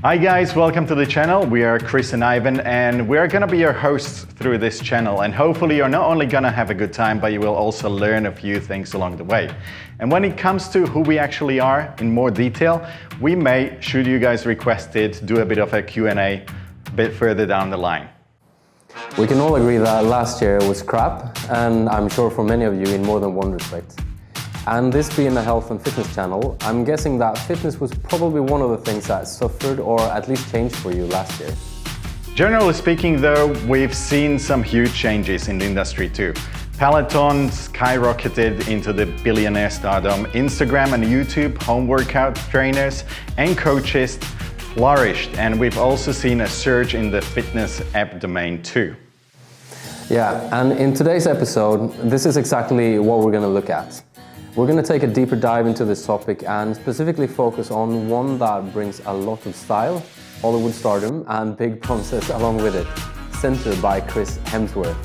Hi guys, welcome to the channel. We are Kris and Ivan and we are gonna be your hosts through this channel, and hopefully you're not only gonna have a good time, but you will also learn a few things along the way. And when it comes to who we actually are in more detail, we may, should you guys request it, do a bit of a Q&A a bit further down the line. We can all agree that last year was crap, and I'm sure for many of you in more than one respect. And this being a health and fitness channel, I'm guessing that fitness was probably one of the things that suffered or at least changed for you last year. Generally speaking though, we've seen some huge changes in the industry too. Peloton skyrocketed into the billionaire stardom. Instagram and YouTube home workout trainers and coaches flourished, and we've also seen a surge in the fitness app domain too. Yeah, and in today's episode, this is exactly what we're going to look at. We're going to take a deeper dive into this topic and specifically focus on one that brings a lot of style, Hollywood stardom, and big promises along with it. Centr by Chris Hemsworth.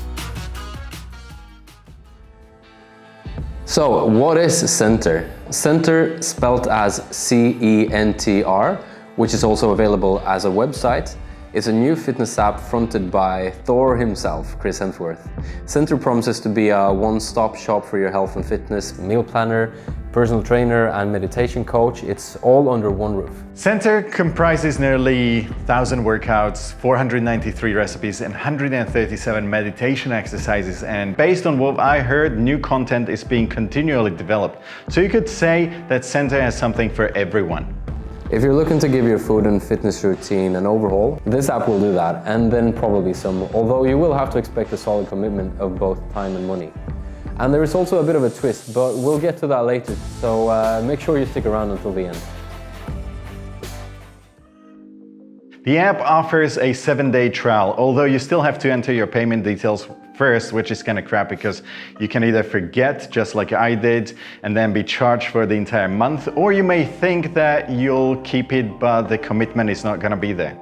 So, what is Centr? Centr, spelled as C-E-N-T-R, which is also available as a website, is a new fitness app fronted by Thor himself, Chris Hemsworth. Centr promises to be a one-stop shop for your health and fitness, meal planner, personal trainer and meditation coach. It's all under one roof. Centr comprises nearly 1,000 workouts, 493 recipes and 137 meditation exercises, and based on what I heard, new content is being continually developed. So you could say that Centr has something for everyone. If you're looking to give your food and fitness routine an overhaul, this app will do that, and then probably some, although you will have to expect a solid commitment of both time and money. And there is also a bit of a twist, but we'll get to that later, so make sure you stick around until the end. The app offers a 7-day trial, although you still have to enter your payment details first, which is kind of crap because you can either forget, just like I did, and then be charged for the entire month, or you may think that you'll keep it, but the commitment is not going to be there.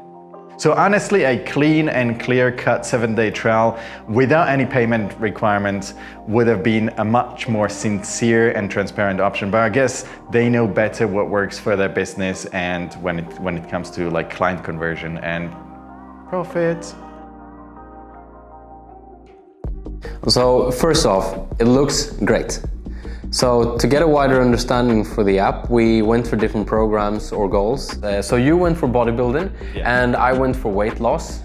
So honestly, a clean and clear-cut 7-day trial without any payment requirements would have been a much more sincere and transparent option, but I guess they know better what works for their business and when it comes to like client conversion and profit. So first off, it looks great. So to get a wider understanding for the app, we went for different programs or goals. So you went for bodybuilding, and I went for weight loss,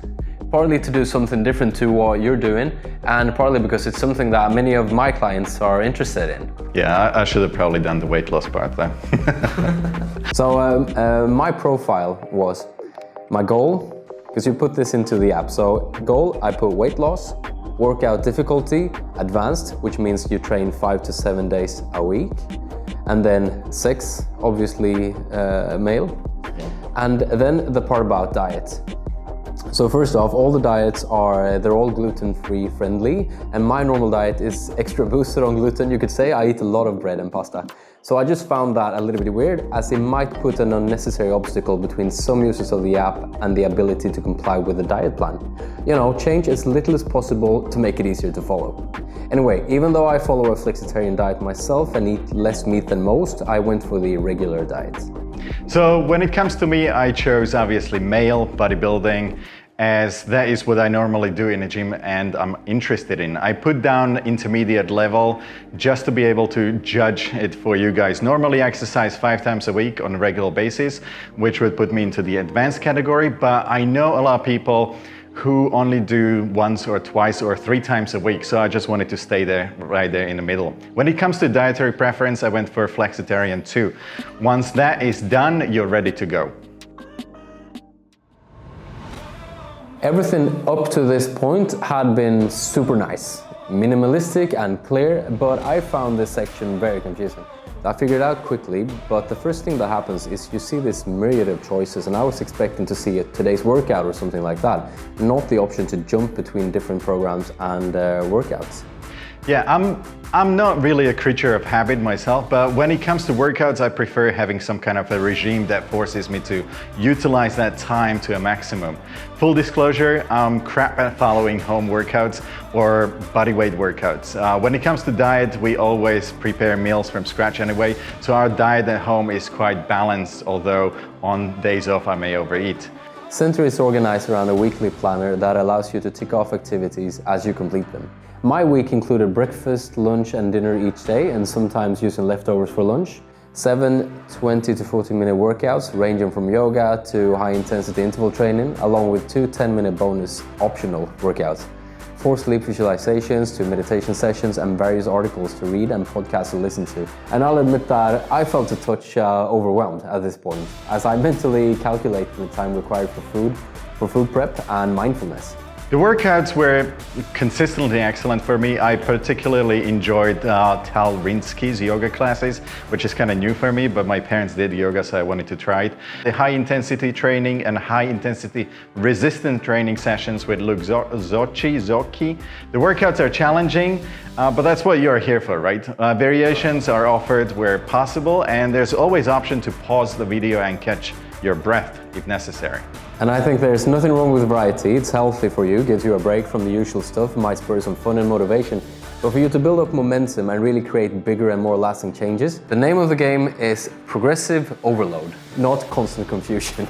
partly to do something different to what you're doing, and partly because it's something that many of my clients are interested in. Yeah, I should have probably done the weight loss part though. So my profile was my goal, because you put this into the app. So goal, I put weight loss. Workout difficulty, advanced, which means you train 5 to 7 days a week. And then sex, obviously male. And then the part about diet. So first off, all the diets they're all gluten-free friendly, and my normal diet is extra boosted on gluten, you could say. I eat a lot of bread and pasta. So I just found that a little bit weird, as it might put an unnecessary obstacle between some users of the app and the ability to comply with the diet plan. You know, change as little as possible to make it easier to follow. Anyway, even though I follow a flexitarian diet myself and eat less meat than most, I went for the regular diet. So when it comes to me, I chose obviously male bodybuilding, as that is what I normally do in a gym and I'm interested in. I put down intermediate level just to be able to judge it for you guys. Normally I exercise 5 times a week on a regular basis, which would put me into the advanced category, but I know a lot of people who only do once or twice or 3 times a week, so I just wanted to stay there, right there in the middle. When it comes to dietary preference, I went for flexitarian too. Once that is done, you're ready to go. Everything up to this point had been super nice, minimalistic and clear, but I found this section very confusing. I figured it out quickly, but the first thing that happens is you see this myriad of choices, and I was expecting to see today's workout or something like that, not the option to jump between different programs and workouts. Yeah, I'm not really a creature of habit myself, but when it comes to workouts, I prefer having some kind of a regime that forces me to utilize that time to a maximum. Full disclosure, I'm crap at following home workouts or bodyweight workouts. When it comes to diet, we always prepare meals from scratch anyway, so our diet at home is quite balanced, although on days off I may overeat. Centr is organized around a weekly planner that allows you to tick off activities as you complete them. My week included breakfast, lunch and dinner each day, and sometimes using leftovers for lunch. 7 20 to 40-minute workouts ranging from yoga to high-intensity interval training, along with 2 10-minute bonus optional workouts. 4 sleep visualizations, 2 meditation sessions, and various articles to read and podcasts to listen to. And I'll admit that I felt a touch overwhelmed at this point, as I mentally calculated the time required for food prep and mindfulness. The workouts were consistently excellent for me. I particularly enjoyed Tal Rinsky's yoga classes, which is kind of new for me, but my parents did yoga, so I wanted to try it. The high-intensity training and high-intensity resistance training sessions with Luke Zocchi. The workouts are challenging, but that's what you're here for, right? Variations are offered where possible, and there's always option to pause the video and catch your breath if necessary. And I think there's nothing wrong with variety. It's healthy for you, gives you a break from the usual stuff, might spur some fun and motivation. But for you to build up momentum and really create bigger and more lasting changes, the name of the game is progressive overload, not constant confusion.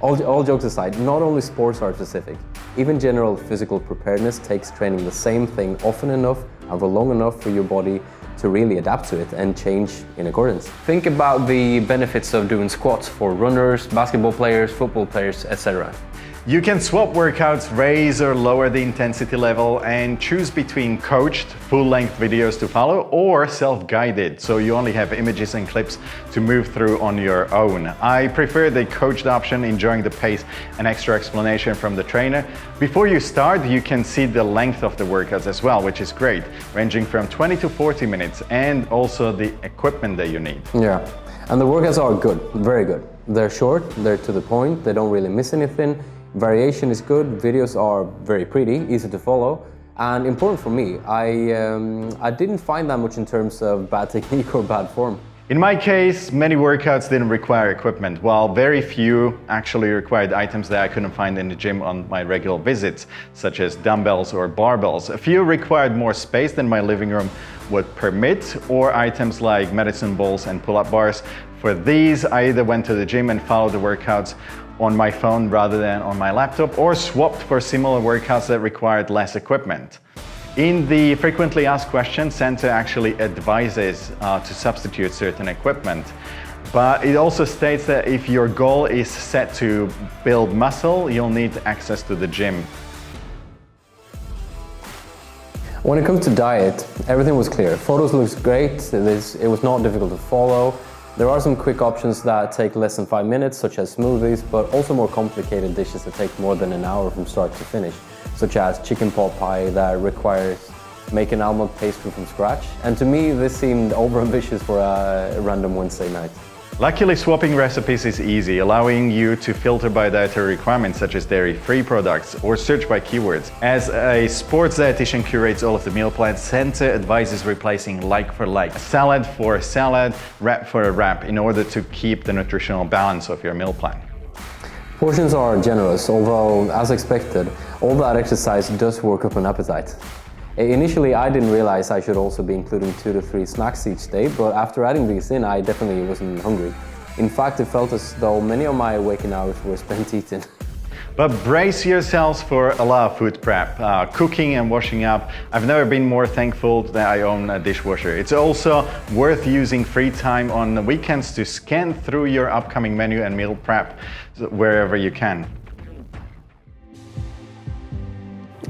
All jokes aside, not only sports are specific. Even general physical preparedness takes training the same thing often enough and for long enough for your body to really adapt to it and change in accordance. Think about the benefits of doing squats for runners, basketball players, football players, etc. You can swap workouts, raise or lower the intensity level, and choose between coached, full-length videos to follow or self-guided, so you only have images and clips to move through on your own. I prefer the coached option, enjoying the pace and extra explanation from the trainer. Before you start, you can see the length of the workouts as well, which is great, ranging from 20 to 40 minutes, and also the equipment that you need. Yeah, and the workouts are good, very good. They're short, they're to the point, they don't really miss anything. Variation is good, videos are very pretty, easy to follow, and important for me, I didn't find that much in terms of bad technique or bad form. In my case, many workouts didn't require equipment, while very few actually required items that I couldn't find in the gym on my regular visits, such as dumbbells or barbells. A few required more space than my living room would permit, or items like medicine balls and pull-up bars. For these, I either went to the gym and followed the workouts on my phone rather than on my laptop, or swapped for similar workouts that required less equipment. In the frequently asked questions, Centr actually advises to substitute certain equipment. But it also states that if your goal is set to build muscle, you'll need access to the gym. When it comes to diet, everything was clear. Photos looks great, it was not difficult to follow. There are some quick options that take less than 5 minutes, such as smoothies, but also more complicated dishes that take more than an hour from start to finish, such as chicken pot pie that requires making almond pastry from scratch. And to me, this seemed overambitious for a random Wednesday night. Luckily, swapping recipes is easy, allowing you to filter by dietary requirements such as dairy-free products or search by keywords. As a sports dietitian curates all of the meal plans, Centr advises replacing like for like, a salad for a salad, wrap for a wrap, in order to keep the nutritional balance of your meal plan. Portions are generous, although, as expected, all that exercise does work up an appetite. Initially, I didn't realize I should also be including 2 to 3 snacks each day, but after adding these in, I definitely wasn't hungry. In fact, it felt as though many of my waking hours were spent eating. But brace yourselves for a lot of food prep, cooking and washing up. I've never been more thankful that I own a dishwasher. It's also worth using free time on the weekends to scan through your upcoming menu and meal prep wherever you can.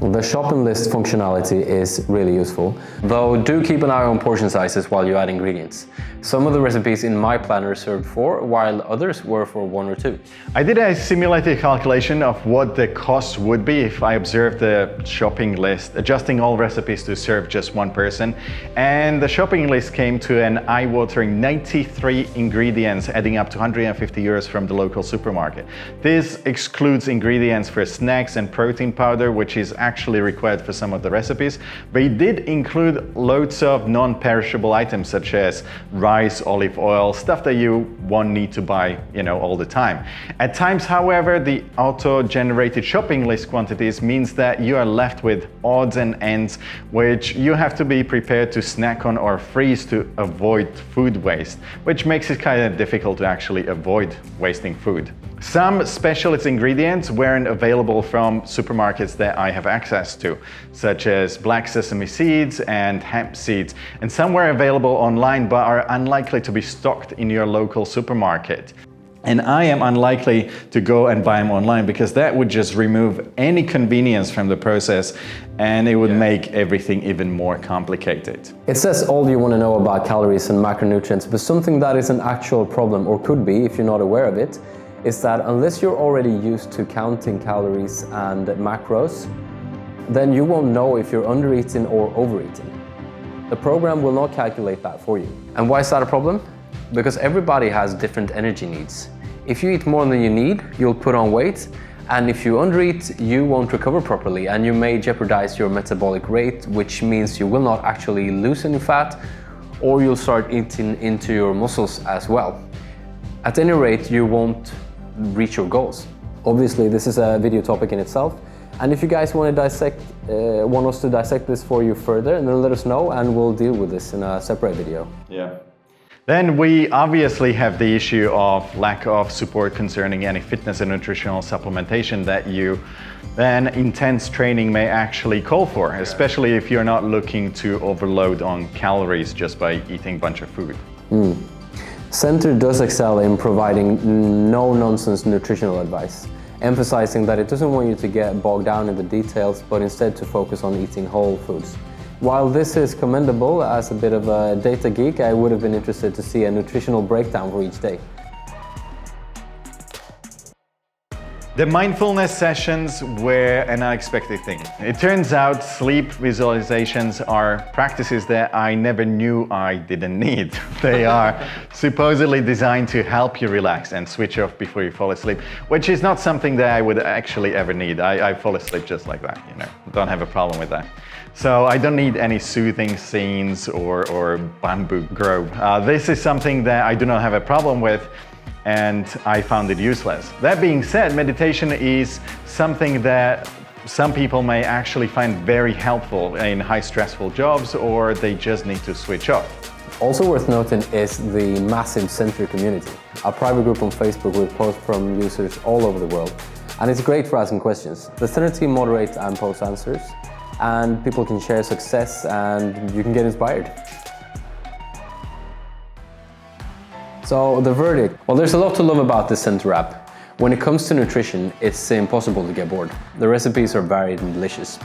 The shopping list functionality is really useful, though do keep an eye on portion sizes while you add ingredients. Some of the recipes in my planner served 4, while others were for 1 or 2. I did a simulated calculation of what the cost would be if I observed the shopping list, adjusting all recipes to serve just 1 person, and the shopping list came to an eye-watering 93 ingredients, adding up to €150 from the local supermarket. This excludes ingredients for snacks and protein powder, which is actually required for some of the recipes. They did include loads of non-perishable items such as rice, olive oil, stuff that you won't need to buy, all the time. At times, however, the auto-generated shopping list quantities means that you are left with odds and ends which you have to be prepared to snack on or freeze to avoid food waste, which makes it kind of difficult to actually avoid wasting food. Some specialist ingredients weren't available from supermarkets that I have access to, such as black sesame seeds and hemp seeds, and some were available online but are unlikely to be stocked in your local supermarket. And I am unlikely to go and buy them online because that would just remove any convenience from the process and it would make everything even more complicated. It says all you want to know about calories and macronutrients, but something that is an actual problem, or could be if you're not aware of it, is that unless you're already used to counting calories and macros, then you won't know if you're undereating or overeating. The program will not calculate that for you. And why is that a problem? Because everybody has different energy needs. If you eat more than you need, you'll put on weight, and if you undereat, you won't recover properly and you may jeopardize your metabolic rate, which means you will not actually lose any fat, or you'll start eating into your muscles as well. At any rate, you won't reach your goals. Obviously, this is a video topic in itself, and if you guys want us to dissect this for you further, then let us know and we'll deal with this in a separate video. Yeah. Then we obviously have the issue of lack of support concerning any fitness and nutritional supplementation that intense training may actually call for, especially if you're not looking to overload on calories just by eating a bunch of food. Centr does excel in providing no-nonsense nutritional advice, emphasizing that it doesn't want you to get bogged down in the details, but instead to focus on eating whole foods. While this is commendable, as a bit of a data geek, I would have been interested to see a nutritional breakdown for each day. The mindfulness sessions were an unexpected thing. It turns out sleep visualizations are practices that I never knew I didn't need. They are supposedly designed to help you relax and switch off before you fall asleep, which is not something that I would actually ever need. I fall asleep just like that, don't have a problem with that. So I don't need any soothing scenes or bamboo grove. This is something that I do not have a problem with, and I found it useless. That being said, meditation is something that some people may actually find very helpful in high stressful jobs, or they just need to switch off. Also worth noting is the massive Centr community, a private group on Facebook with posts from users all over the world. And it's great for asking questions. The Centr team moderates and posts answers, and people can share success and you can get inspired. So the verdict, well, there's a lot to love about this Centr app. When it comes to nutrition, it's impossible to get bored. The recipes are varied and delicious.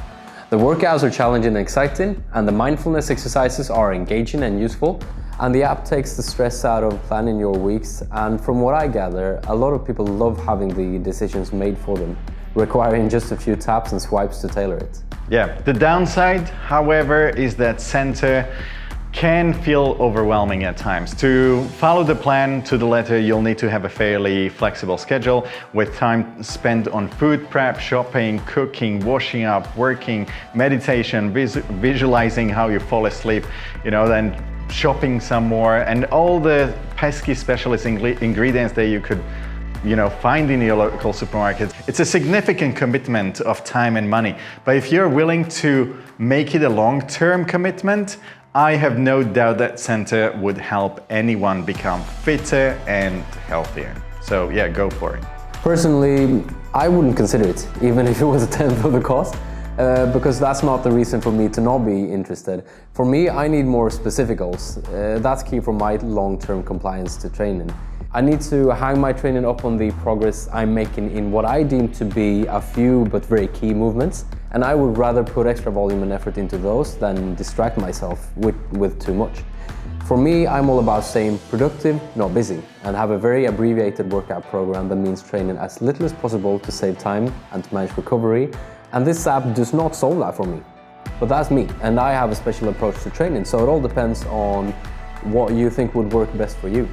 The workouts are challenging and exciting, and the mindfulness exercises are engaging and useful, and the app takes the stress out of planning your weeks, and from what I gather, a lot of people love having the decisions made for them, requiring just a few taps and swipes to tailor it. Yeah, the downside, however, is that Centr can feel overwhelming at times. To follow the plan to the letter, you'll need to have a fairly flexible schedule with time spent on food prep, shopping, cooking, washing up, working, meditation, visualizing how you fall asleep, then shopping some more, and all the pesky specialist ingredients that you could find in your local supermarket. It's a significant commitment of time and money, but if you're willing to make it a long-term commitment, I have no doubt that Centr would help anyone become fitter and healthier. So yeah, go for it. Personally, I wouldn't consider it, even if it was a tenth of the cost, because that's not the reason for me to not be interested. For me, I need more specific goals. That's key for my long-term compliance to training. I need to hang my training up on the progress I'm making in what I deem to be a few but very key movements, and I would rather put extra volume and effort into those than distract myself with too much. For me, I'm all about staying productive, not busy, and have a very abbreviated workout program that means training as little as possible to save time and to manage recovery, and this app does not solve that for me. But that's me, and I have a special approach to training, so it all depends on what you think would work best for you.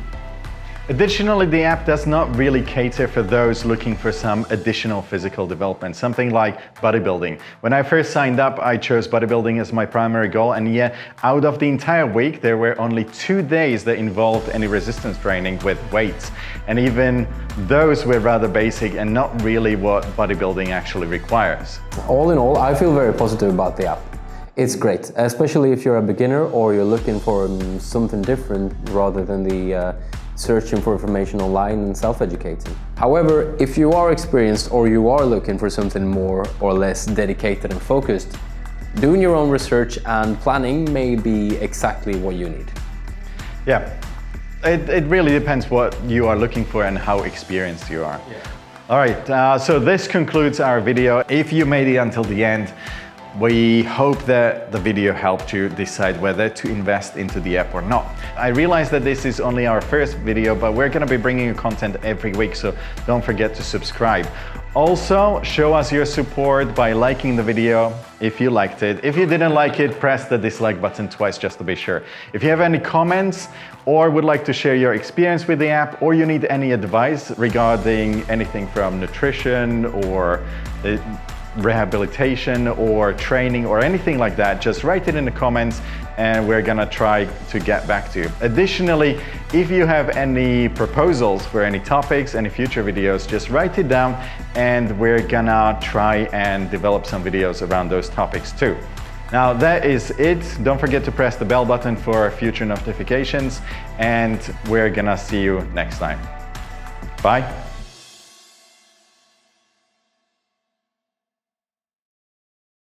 Additionally, the app does not really cater for those looking for some additional physical development, something like bodybuilding. When I first signed up, I chose bodybuilding as my primary goal, and yet out of the entire week, there were only 2 days that involved any resistance training with weights. And even those were rather basic and not really what bodybuilding actually requires. All in all, I feel very positive about the app. It's great, especially if you're a beginner or you're looking for something different rather than the searching for information online and self-educating. However, if you are experienced or you are looking for something more or less dedicated and focused, doing your own research and planning may be exactly what you need. Yeah, it really depends what you are looking for and how experienced you are. Yeah. All right, so this concludes our video. If you made it until the end, we hope that the video helped you decide whether to invest into the app or not. I realize that this is only our first video, but we're going to be bringing you content every week, so don't forget to subscribe. Also, show us your support by liking the video if you liked it. If you didn't like it, press the dislike button twice just to be sure. If you have any comments or would like to share your experience with the app, or you need any advice regarding anything from nutrition or rehabilitation or training or anything like that, just write it in the comments and we're gonna try to get back to you. Additionally, if you have any proposals for any topics, any future videos, just write it down and we're gonna try and develop some videos around those topics too. Now that is it. Don't forget to press the bell button for future notifications, and we're gonna see you next time. Bye.